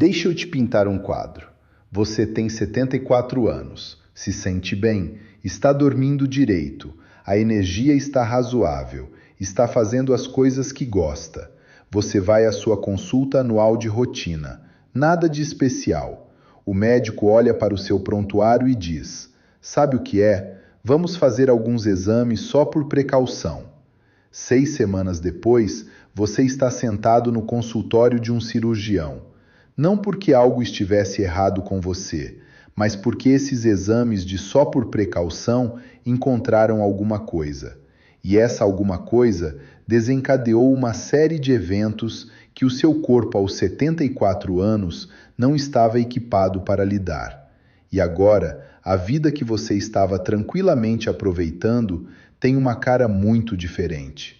Deixa eu te pintar um quadro. Você tem 74 anos, se sente bem, está dormindo direito, a energia está razoável, está fazendo as coisas que gosta. Você vai à sua consulta anual de rotina. Nada de especial. O médico olha para o seu prontuário e diz: sabe o que é? Vamos fazer alguns exames só por precaução. 6 semanas depois, você está sentado no consultório de um cirurgião. Não porque algo estivesse errado com você, mas porque esses exames de só por precaução encontraram alguma coisa. E essa alguma coisa desencadeou uma série de eventos que o seu corpo aos 74 anos não estava equipado para lidar. E agora, a vida que você estava tranquilamente aproveitando tem uma cara muito diferente.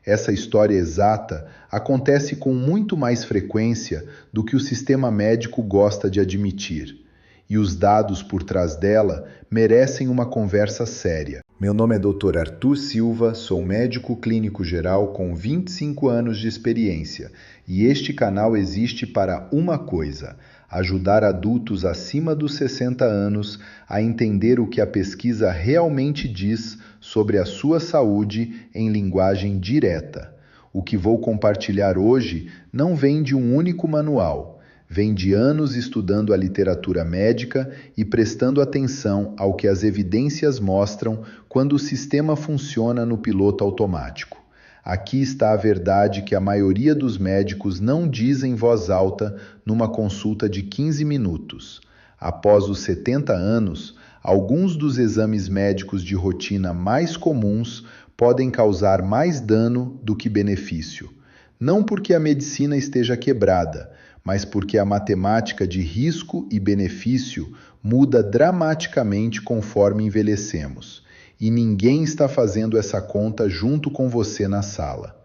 Essa história exata acontece com muito mais frequência do que o sistema médico gosta de admitir. E os dados por trás dela merecem uma conversa séria. Meu nome é Dr. Arthur Silva, sou médico clínico geral com 25 anos de experiência e este canal existe para uma coisa: ajudar adultos acima dos 60 anos a entender o que a pesquisa realmente diz sobre a sua saúde em linguagem direta. O que vou compartilhar hoje não vem de um único manual. Vem de anos estudando a literatura médica e prestando atenção ao que as evidências mostram quando o sistema funciona no piloto automático. Aqui está a verdade que a maioria dos médicos não diz em voz alta numa consulta de 15 minutos. Após os 70 anos, alguns dos exames médicos de rotina mais comuns podem causar mais dano do que benefício. Não porque a medicina esteja quebrada, mas porque a matemática de risco e benefício muda dramaticamente conforme envelhecemos. E ninguém está fazendo essa conta junto com você na sala.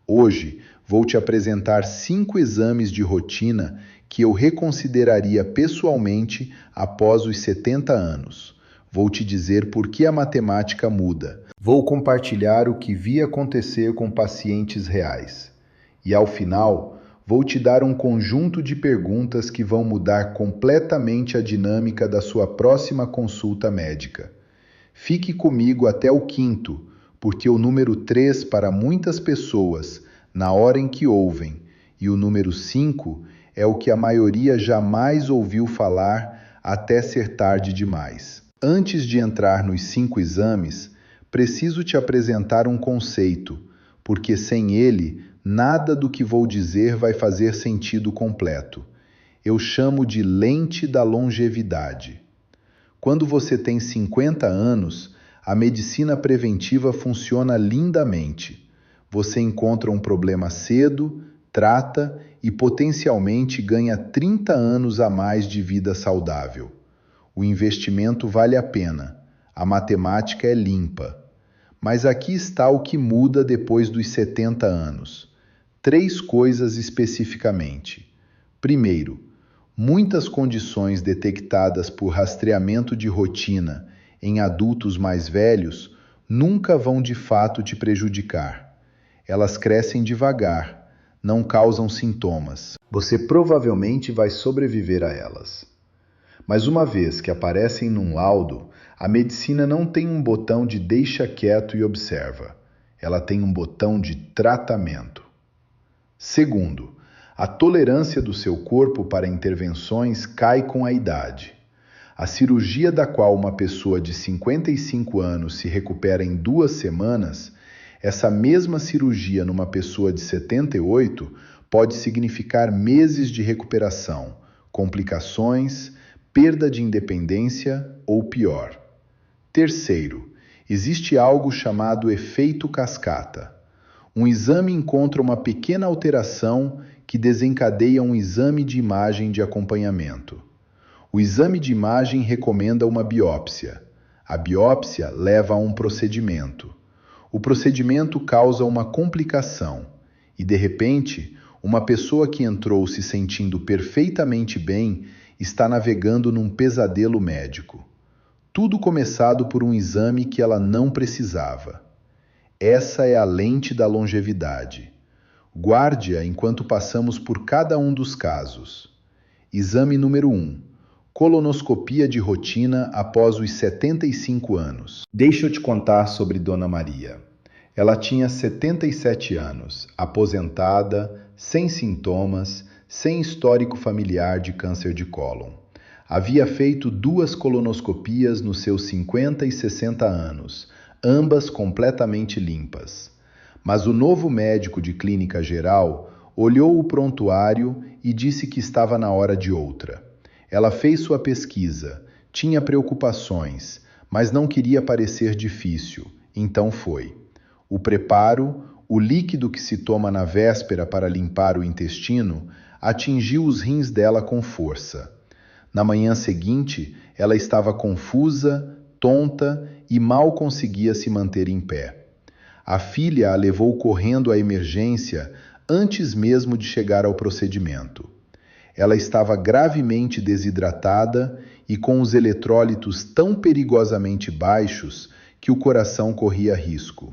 Hoje, vou te apresentar 5 exames de rotina que eu reconsideraria pessoalmente após os 70 anos. Vou te dizer por que a matemática muda. Vou compartilhar o que vi acontecer com pacientes reais. E ao final, vou te dar um conjunto de perguntas que vão mudar completamente a dinâmica da sua próxima consulta médica. Fique comigo até o 5º, porque o número 3 para muitas pessoas, na hora em que ouvem, e o número 5 é o que a maioria jamais ouviu falar até ser tarde demais. Antes de entrar nos 5 exames, preciso te apresentar um conceito, porque sem ele, nada do que vou dizer vai fazer sentido completo. Eu chamo de lente da longevidade. Quando você tem 50 anos, a medicina preventiva funciona lindamente. Você encontra um problema cedo, trata e potencialmente ganha 30 anos a mais de vida saudável. O investimento vale a pena. A matemática é limpa. Mas aqui está o que muda depois dos 70 anos. 3 coisas especificamente. Primeiro, muitas condições detectadas por rastreamento de rotina em adultos mais velhos nunca vão de fato te prejudicar. Elas crescem devagar, não causam sintomas. Você provavelmente vai sobreviver a elas. Mas uma vez que aparecem num laudo, a medicina não tem um botão de deixa quieto e observa. Ela tem um botão de tratamento. Segundo, a tolerância do seu corpo para intervenções cai com a idade. A cirurgia da qual uma pessoa de 55 anos se recupera em 2 semanas, essa mesma cirurgia numa pessoa de 78 pode significar meses de recuperação, complicações, perda de independência ou pior. Terceiro, existe algo chamado efeito cascata. Um exame encontra uma pequena alteração que desencadeia um exame de imagem de acompanhamento. O exame de imagem recomenda uma biópsia. A biópsia leva a um procedimento. O procedimento causa uma complicação e, de repente, uma pessoa que entrou se sentindo perfeitamente bem está navegando num pesadelo médico. Tudo começado por um exame que ela não precisava. Essa é a lente da longevidade. Guarde-a enquanto passamos por cada um dos casos. Exame número 1. Colonoscopia de rotina após os 75 anos. Deixa eu te contar sobre Dona Maria. Ela tinha 77 anos, aposentada, sem sintomas, sem histórico familiar de câncer de cólon. Havia feito 2 colonoscopias nos seus 50 e 60 anos, ambas completamente limpas. Mas o novo médico de clínica geral olhou o prontuário e disse que estava na hora de outra. Ela fez sua pesquisa, tinha preocupações, mas não queria parecer difícil, então foi. O preparo, o líquido que se toma na véspera para limpar o intestino, atingiu os rins dela com força. Na manhã seguinte, ela estava confusa, tonta e mal conseguia se manter em pé. A filha a levou correndo à emergência antes mesmo de chegar ao procedimento. Ela estava gravemente desidratada e com os eletrólitos tão perigosamente baixos que o coração corria risco.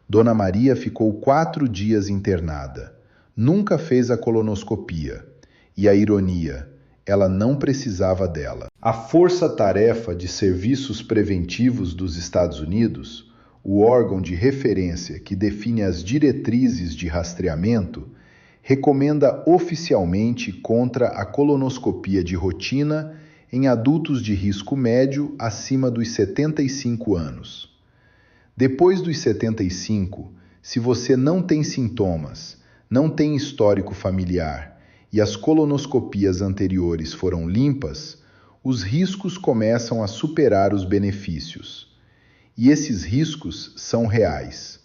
Dona Maria ficou 4 dias internada. Nunca fez a colonoscopia. E a ironia, ela não precisava dela. A Força-Tarefa de Serviços Preventivos dos Estados Unidos, o órgão de referência que define as diretrizes de rastreamento, recomenda oficialmente contra a colonoscopia de rotina em adultos de risco médio acima dos 75 anos. Depois dos 75, se você não tem sintomas, não tem histórico familiar e as colonoscopias anteriores foram limpas, os riscos começam a superar os benefícios. E esses riscos são reais.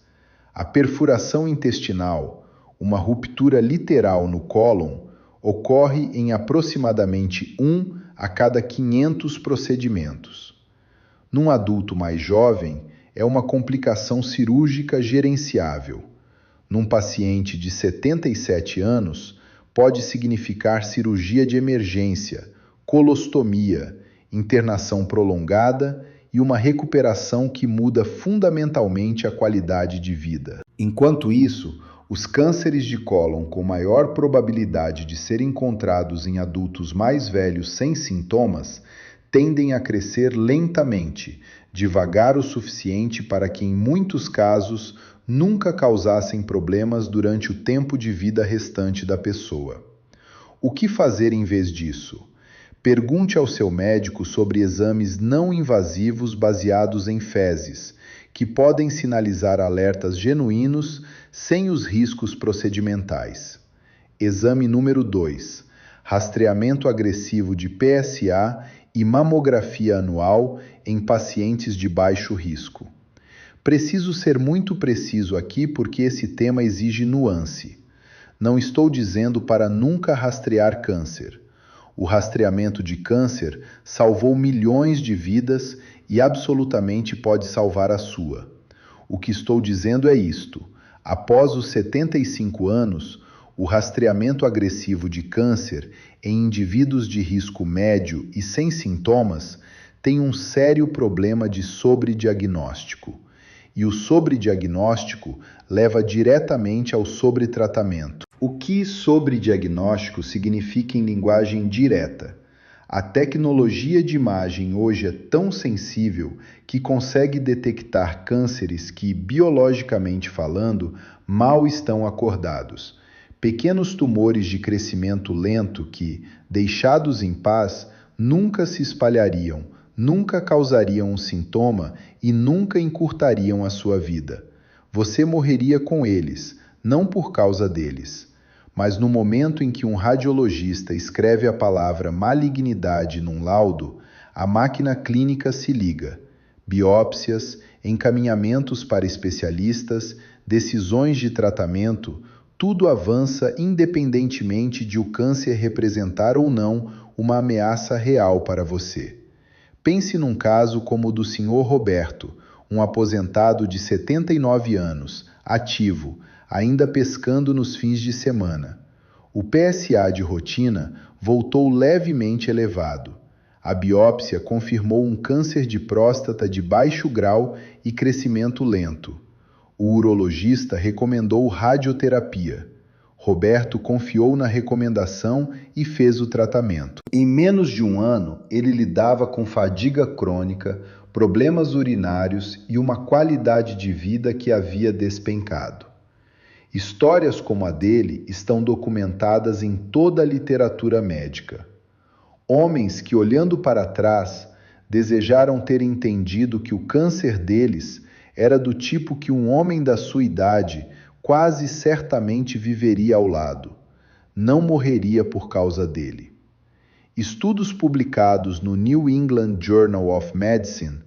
A perfuração intestinal, uma ruptura literal no cólon, ocorre em aproximadamente 1 a cada 500 procedimentos. Num adulto mais jovem, é uma complicação cirúrgica gerenciável. Num paciente de 77 anos, pode significar cirurgia de emergência, colostomia, internação prolongada e uma recuperação que muda fundamentalmente a qualidade de vida. Enquanto isso, os cânceres de cólon com maior probabilidade de serem encontrados em adultos mais velhos sem sintomas tendem a crescer lentamente, devagar o suficiente para que, em muitos casos, nunca causassem problemas durante o tempo de vida restante da pessoa. O que fazer em vez disso? Pergunte ao seu médico sobre exames não invasivos baseados em fezes, que podem sinalizar alertas genuínos sem os riscos procedimentais. Exame número 2. Rastreamento agressivo de PSA e mamografia anual em pacientes de baixo risco. Preciso ser muito preciso aqui porque esse tema exige nuance. Não estou dizendo para nunca rastrear câncer. O rastreamento de câncer salvou milhões de vidas e absolutamente pode salvar a sua. O que estou dizendo é isto: após os 75 anos, o rastreamento agressivo de câncer em indivíduos de risco médio e sem sintomas tem um sério problema de sobrediagnóstico. E o sobrediagnóstico leva diretamente ao sobretratamento. O que sobrediagnóstico significa em linguagem direta? A tecnologia de imagem hoje é tão sensível que consegue detectar cânceres que, biologicamente falando, mal estão acordados. Pequenos tumores de crescimento lento que, deixados em paz, nunca se espalhariam, nunca causariam um sintoma e nunca encurtariam a sua vida. Você morreria com eles, não por causa deles. Mas no momento em que um radiologista escreve a palavra malignidade num laudo, a máquina clínica se liga. Biópsias, encaminhamentos para especialistas, decisões de tratamento, tudo avança independentemente de o câncer representar ou não uma ameaça real para você. Pense num caso como o do Sr. Roberto, um aposentado de 79 anos, ativo, ainda pescando nos fins de semana. O PSA de rotina voltou levemente elevado. A biópsia confirmou um câncer de próstata de baixo grau e crescimento lento. O urologista recomendou radioterapia. Roberto confiou na recomendação e fez o tratamento. Em menos de um ano, ele lidava com fadiga crônica, problemas urinários e uma qualidade de vida que havia despencado. Histórias como a dele estão documentadas em toda a literatura médica. Homens que, olhando para trás, desejaram ter entendido que o câncer deles era do tipo que um homem da sua idade quase certamente viveria ao lado. Não morreria por causa dele. Estudos publicados no New England Journal of Medicine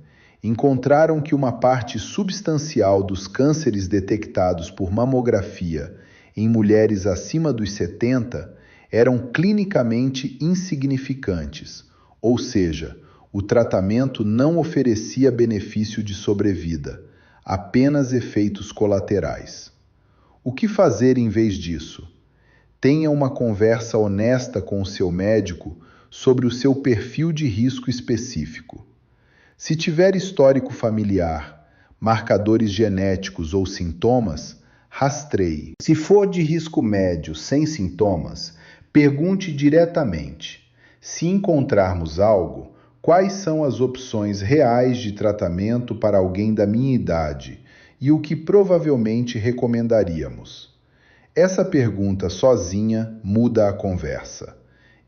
encontraram que uma parte substancial dos cânceres detectados por mamografia em mulheres acima dos 70 eram clinicamente insignificantes, ou seja, o tratamento não oferecia benefício de sobrevida, apenas efeitos colaterais. O que fazer em vez disso? Tenha uma conversa honesta com o seu médico sobre o seu perfil de risco específico. Se tiver histórico familiar, marcadores genéticos ou sintomas, rastreie. Se for de risco médio sem sintomas, pergunte diretamente. Se encontrarmos algo, quais são as opções reais de tratamento para alguém da minha idade e o que provavelmente recomendaríamos? Essa pergunta sozinha muda a conversa.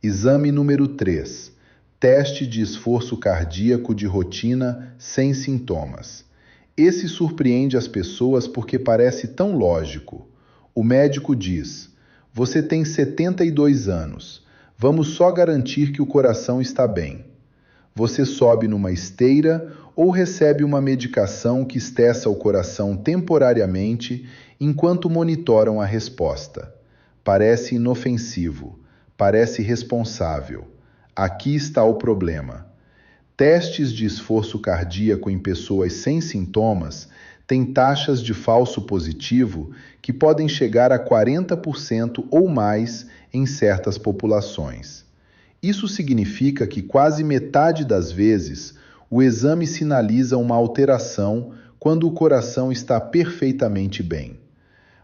Exame número 3. Teste de esforço cardíaco de rotina sem sintomas. Esse surpreende as pessoas porque parece tão lógico. O médico diz: você tem 72 anos. Vamos só garantir que o coração está bem. Você sobe numa esteira ou recebe uma medicação que esteça o coração temporariamente enquanto monitoram a resposta. Parece inofensivo, parece responsável. Aqui está o problema. Testes de esforço cardíaco em pessoas sem sintomas têm taxas de falso positivo que podem chegar a 40% ou mais em certas populações. Isso significa que quase metade das vezes o exame sinaliza uma alteração quando o coração está perfeitamente bem.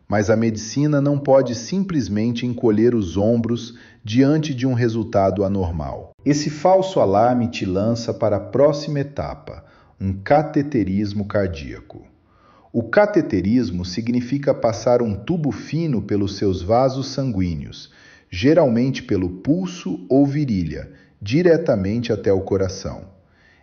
Mas a medicina não pode simplesmente encolher os ombros diante de um resultado anormal. Esse falso alarme te lança para a próxima etapa, um cateterismo cardíaco. O cateterismo significa passar um tubo fino pelos seus vasos sanguíneos, geralmente pelo pulso ou virilha, diretamente até o coração.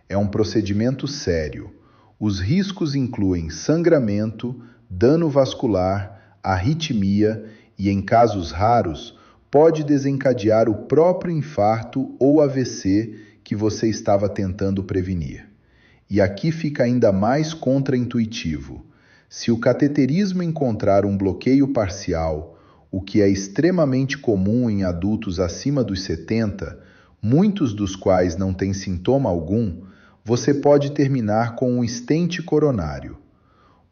É um procedimento sério. Os riscos incluem sangramento, dano vascular, arritmia e, em casos raros, pode desencadear o próprio infarto ou AVC que você estava tentando prevenir. E aqui fica ainda mais contraintuitivo. Se o cateterismo encontrar um bloqueio parcial, o que é extremamente comum em adultos acima dos 70, muitos dos quais não têm sintoma algum, você pode terminar com um stent coronário.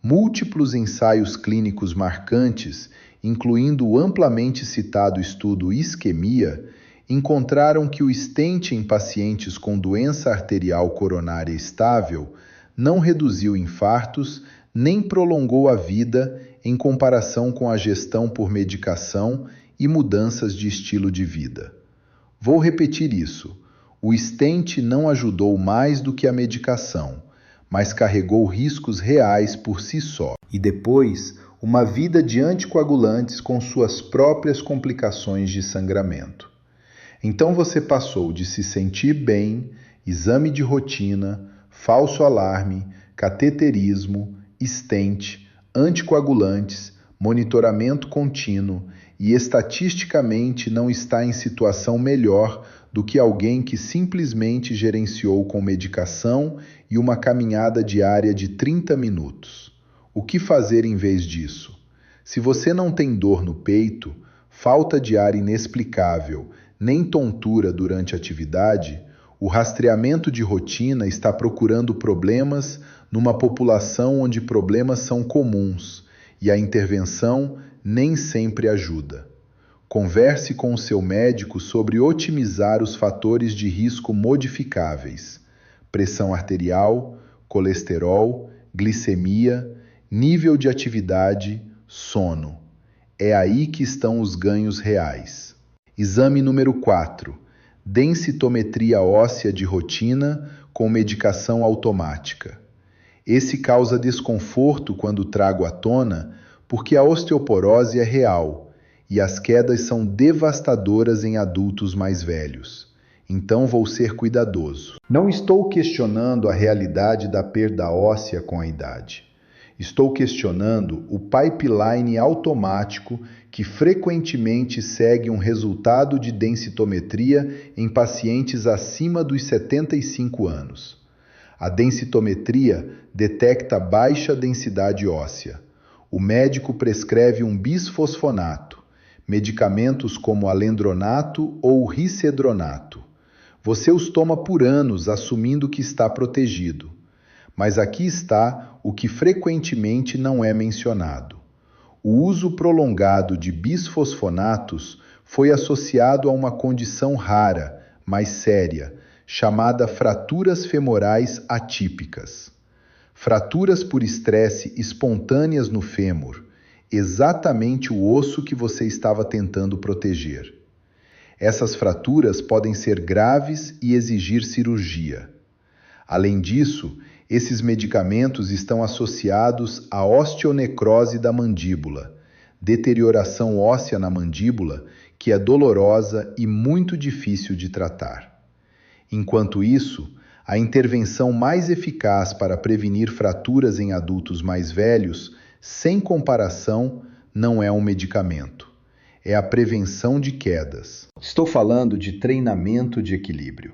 Múltiplos ensaios clínicos marcantes, incluindo o amplamente citado estudo Isquemia, encontraram que o stent em pacientes com doença arterial coronária estável não reduziu infartos nem prolongou a vida em comparação com a gestão por medicação e mudanças de estilo de vida. Vou repetir isso. O stent não ajudou mais do que a medicação, mas carregou riscos reais por si só. E depois, uma vida de anticoagulantes com suas próprias complicações de sangramento. Então você passou de se sentir bem, exame de rotina, falso alarme, cateterismo, stent, anticoagulantes, monitoramento contínuo e estatisticamente não está em situação melhor do que alguém que simplesmente gerenciou com medicação e uma caminhada diária de 30 minutos. O que fazer em vez disso? Se você não tem dor no peito, falta de ar inexplicável, nem tontura durante a atividade, o rastreamento de rotina está procurando problemas numa população onde problemas são comuns e a intervenção nem sempre ajuda. Converse com o seu médico sobre otimizar os fatores de risco modificáveis: pressão arterial, colesterol, glicemia, nível de atividade, sono. É aí que estão os ganhos reais. Exame número 4. Densitometria óssea de rotina com medicação automática. Esse causa desconforto quando trago à tona, porque a osteoporose é real e as quedas são devastadoras em adultos mais velhos. Então vou ser cuidadoso. Não estou questionando a realidade da perda óssea com a idade. Estou questionando o pipeline automático que frequentemente segue um resultado de densitometria em pacientes acima dos 75 anos. A densitometria detecta baixa densidade óssea. O médico prescreve um bisfosfonato, medicamentos como alendronato ou risedronato. Você os toma por anos assumindo que está protegido. Mas aqui está o que frequentemente não é mencionado. O uso prolongado de bisfosfonatos foi associado a uma condição rara, mas séria, chamada fraturas femorais atípicas. Fraturas por estresse espontâneas no fêmur, exatamente o osso que você estava tentando proteger. Essas fraturas podem ser graves e exigir cirurgia. Além disso, esses medicamentos estão associados à osteonecrose da mandíbula, deterioração óssea na mandíbula que é dolorosa e muito difícil de tratar. Enquanto isso, a intervenção mais eficaz para prevenir fraturas em adultos mais velhos, sem comparação, não é um medicamento. É a prevenção de quedas. Estou falando de treinamento de equilíbrio.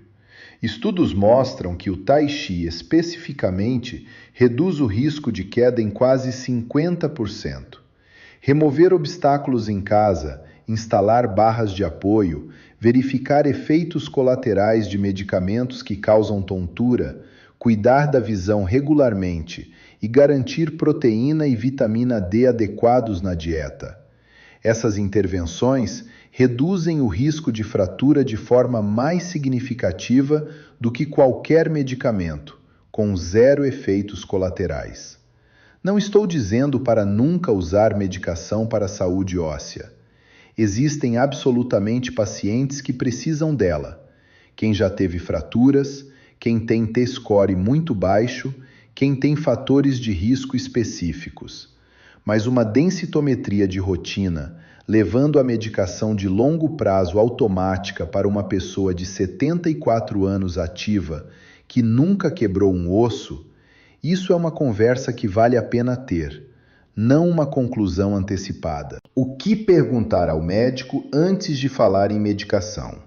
Estudos mostram que o Tai Chi, especificamente, reduz o risco de queda em quase 50%. Remover obstáculos em casa, instalar barras de apoio, verificar efeitos colaterais de medicamentos que causam tontura, cuidar da visão regularmente e garantir proteína e vitamina D adequados na dieta. Essas intervenções reduzem o risco de fratura de forma mais significativa do que qualquer medicamento, com zero efeitos colaterais. Não estou dizendo para nunca usar medicação para a saúde óssea. Existem absolutamente pacientes que precisam dela. Quem já teve fraturas, quem tem T-score muito baixo, quem tem fatores de risco específicos. Mas uma densitometria de rotina, levando a medicação de longo prazo automática para uma pessoa de 74 anos ativa, que nunca quebrou um osso, isso é uma conversa que vale a pena ter, não uma conclusão antecipada. O que perguntar ao médico antes de falar em medicação?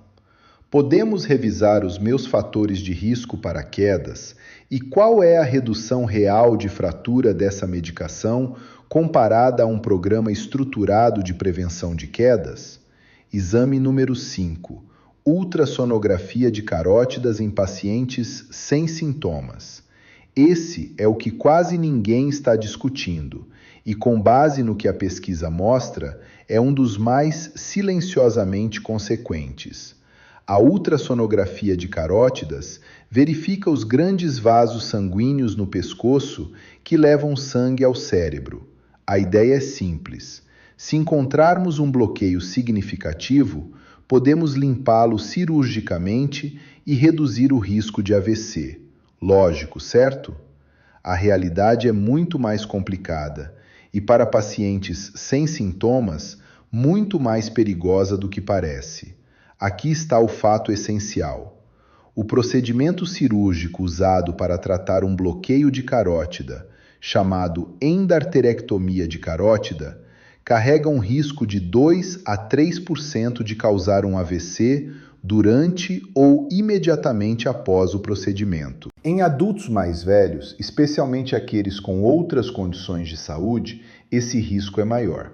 Podemos revisar os meus fatores de risco para quedas e qual é a redução real de fratura dessa medicação comparada a um programa estruturado de prevenção de quedas? Exame número 5. Ultrassonografia de carótidas em pacientes sem sintomas. Esse é o que quase ninguém está discutindo e, com base no que a pesquisa mostra, é um dos mais silenciosamente consequentes. A ultrassonografia de carótidas verifica os grandes vasos sanguíneos no pescoço que levam sangue ao cérebro. A ideia é simples. Se encontrarmos um bloqueio significativo, podemos limpá-lo cirurgicamente e reduzir o risco de AVC. Lógico, certo? A realidade é muito mais complicada e, para pacientes sem sintomas, muito mais perigosa do que parece. Aqui está o fato essencial. O procedimento cirúrgico usado para tratar um bloqueio de carótida, chamado endarterectomia de carótida, carrega um risco de 2 a 3% de causar um AVC durante ou imediatamente após o procedimento. Em adultos mais velhos, especialmente aqueles com outras condições de saúde, esse risco é maior.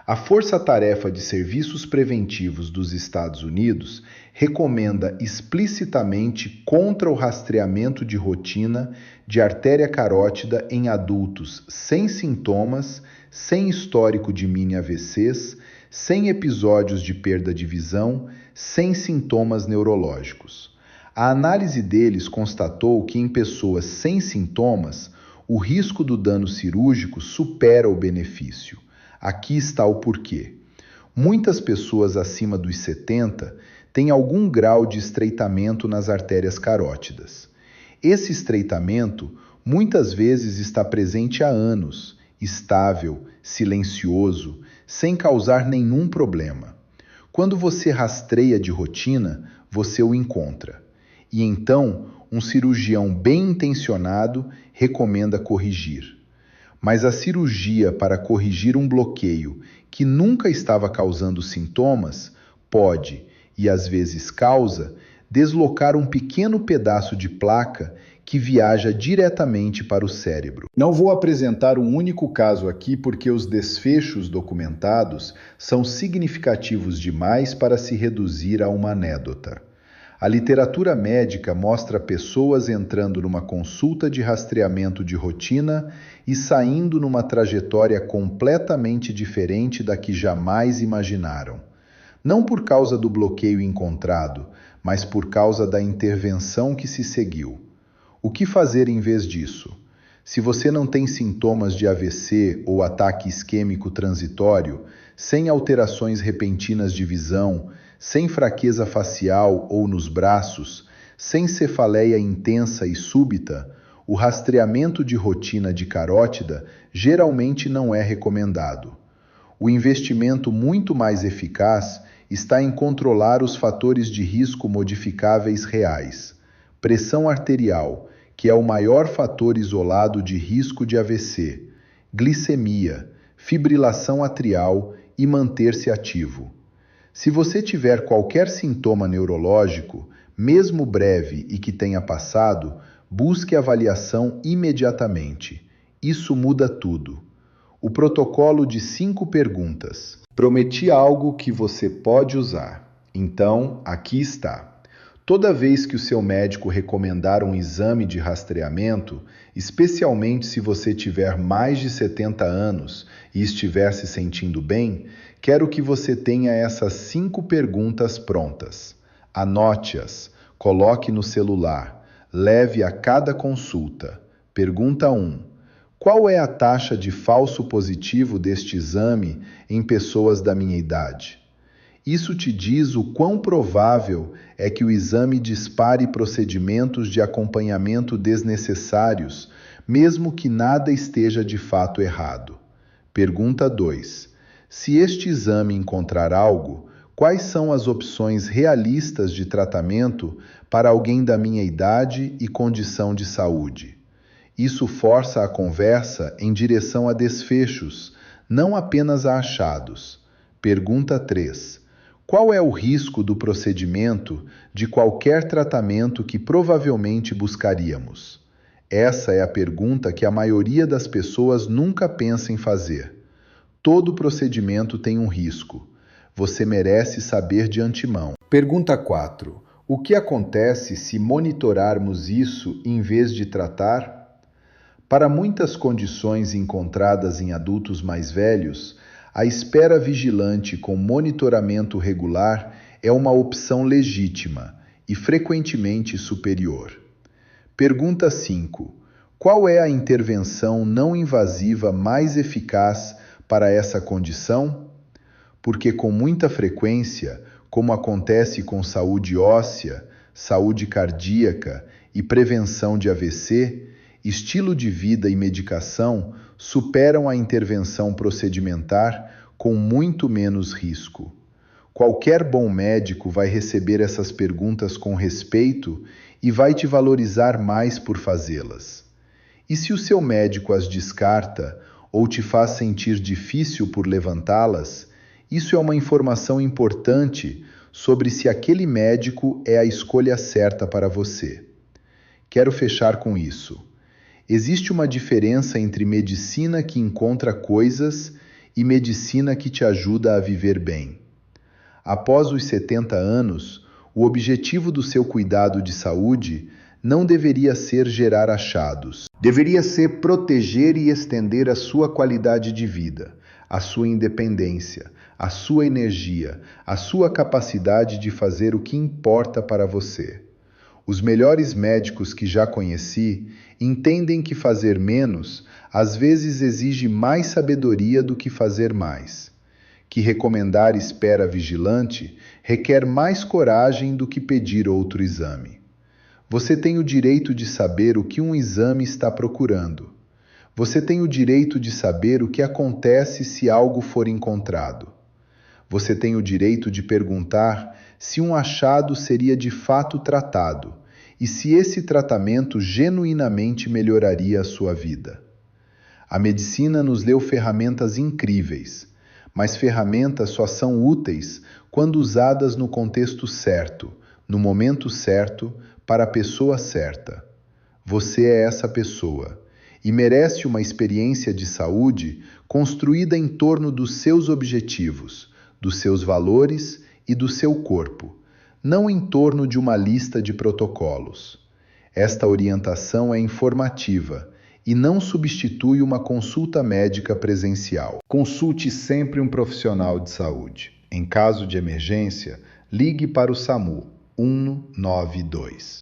A Força-Tarefa de Serviços Preventivos dos Estados Unidos recomenda explicitamente contra o rastreamento de rotina de artéria carótida em adultos sem sintomas, sem histórico de mini AVCs, sem episódios de perda de visão, sem sintomas neurológicos. A análise deles constatou que em pessoas sem sintomas, o risco do dano cirúrgico supera o benefício. Aqui está o porquê. Muitas pessoas acima dos 70 têm algum grau de estreitamento nas artérias carótidas. Esse estreitamento muitas vezes está presente há anos, estável, silencioso, sem causar nenhum problema. Quando você rastreia de rotina, você o encontra. E então, um cirurgião bem intencionado recomenda corrigir. Mas a cirurgia para corrigir um bloqueio que nunca estava causando sintomas pode, e às vezes causa, deslocar um pequeno pedaço de placa que viaja diretamente para o cérebro. Não vou apresentar um único caso aqui porque os desfechos documentados são significativos demais para se reduzir a uma anedota. A literatura médica mostra pessoas entrando numa consulta de rastreamento de rotina e saindo numa trajetória completamente diferente da que jamais imaginaram. Não por causa do bloqueio encontrado, mas por causa da intervenção que se seguiu. O que fazer em vez disso? Se você não tem sintomas de AVC ou ataque isquêmico transitório, sem alterações repentinas de visão, sem fraqueza facial ou nos braços, sem cefaleia intensa e súbita, o rastreamento de rotina de carótida geralmente não é recomendado. O investimento muito mais eficaz está em controlar os fatores de risco modificáveis reais. Pressão arterial, que é o maior fator isolado de risco de AVC, glicemia, fibrilação atrial e manter-se ativo. Se você tiver qualquer sintoma neurológico, mesmo breve e que tenha passado, busque avaliação imediatamente. Isso muda tudo. O protocolo de 5 perguntas. Prometi algo que você pode usar. Então, aqui está. Toda vez que o seu médico recomendar um exame de rastreamento, especialmente se você tiver mais de 70 anos e estiver se sentindo bem, quero que você tenha essas 5 perguntas prontas. Anote-as, coloque no celular, leve a cada consulta. Pergunta 1. Qual é a taxa de falso positivo deste exame em pessoas da minha idade? Isso te diz o quão provável é que o exame dispare procedimentos de acompanhamento desnecessários, mesmo que nada esteja de fato errado. Pergunta 2. Se este exame encontrar algo, quais são as opções realistas de tratamento para alguém da minha idade e condição de saúde? Isso força a conversa em direção a desfechos, não apenas a achados. Pergunta 3. Qual é o risco do procedimento de qualquer tratamento que provavelmente buscaríamos? Essa é a pergunta que a maioria das pessoas nunca pensa em fazer. Todo procedimento tem um risco. Você merece saber de antemão. Pergunta 4. O que acontece se monitorarmos isso em vez de tratar? Para muitas condições encontradas em adultos mais velhos, a espera vigilante com monitoramento regular é uma opção legítima e frequentemente superior. Pergunta 5. Qual é a intervenção não invasiva mais eficaz para essa condição? Porque com muita frequência, como acontece com saúde óssea, saúde cardíaca e prevenção de AVC, estilo de vida e medicação superam a intervenção procedimentar com muito menos risco. Qualquer bom médico vai receber essas perguntas com respeito e vai te valorizar mais por fazê-las. E se o seu médico as descarta ou te faz sentir difícil por levantá-las, isso é uma informação importante sobre se aquele médico é a escolha certa para você. Quero fechar com isso. Existe uma diferença entre medicina que encontra coisas e medicina que te ajuda a viver bem. Após os 70 anos, o objetivo do seu cuidado de saúde não deveria ser gerar achados. Deveria ser proteger e estender a sua qualidade de vida, a sua independência, a sua energia, a sua capacidade de fazer o que importa para você. Os melhores médicos que já conheci entendem que fazer menos às vezes exige mais sabedoria do que fazer mais. Que recomendar espera vigilante requer mais coragem do que pedir outro exame. Você tem o direito de saber o que um exame está procurando. Você tem o direito de saber o que acontece se algo for encontrado. Você tem o direito de perguntar se um achado seria de fato tratado e se esse tratamento genuinamente melhoraria a sua vida. A medicina nos deu ferramentas incríveis, mas ferramentas só são úteis quando usadas no contexto certo, no momento certo, para a pessoa certa. Você é essa pessoa e merece uma experiência de saúde construída em torno dos seus objetivos, dos seus valores e do seu corpo, não em torno de uma lista de protocolos. Esta orientação é informativa e não substitui uma consulta médica presencial. Consulte sempre um profissional de saúde. Em caso de emergência, ligue para o SAMU 192.